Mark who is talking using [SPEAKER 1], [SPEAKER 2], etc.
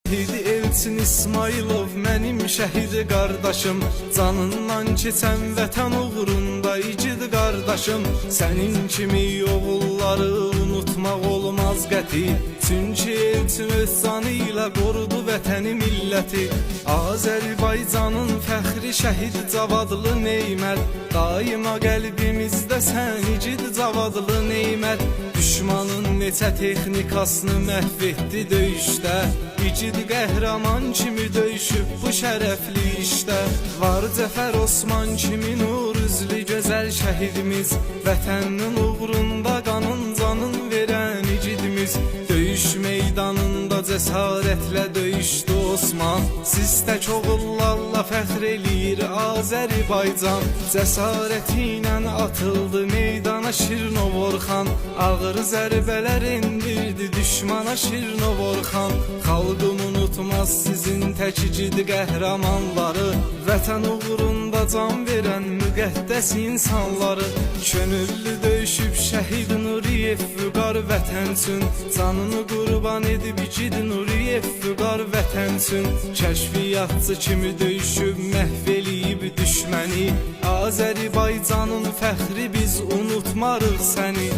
[SPEAKER 1] Şəhid Elçin İsmailov mənim şəhid qardaşım, canından keçən vətən uğrunda igid qardaşım. Sənin kimi oğulları unutmaq olmaz qəti, çünki Elçin öz canı ilə qorudu vətəni milləti. Azərbaycanın fəxri şəhid Cavadlı Neymət, daima qəlbimizdə sən igid Cavadlı Neymət. Düşmanın neçə texnikasını məhv etdi döyüşdə, igid qəhrəman kimi döyüşüb bu şərəfli işdə. Var Cəfər Osman kimi nur üzlü gözəl şəhidimiz, vətənin uğrunda qanın canın verən igidimiz. Döyüş meydanında cəsarətlə döyüşdü Osman, siz tək oğullarla fəxr eləyir Azərbaycan. Cəsarəti ilə atıldı meydana Şirnov Orxan, ağır zərbələr endirdi düşmana Şirnov Orxan. Xalqım unutmaz sizin tək igid qəhrəmanları, vətən uğrunda can verən müqəddəs insanları. Könüllü döyüşüb şəhid Nuriyev Vüqar vətən üçün, canını qurban edib igid Nuriyev Vüqar vətən üçün. Kəşfiyyatçı kimi döyüşüb məhv eləyib düşməni, Azərbaycanın fəxri biz unutmarıq səni.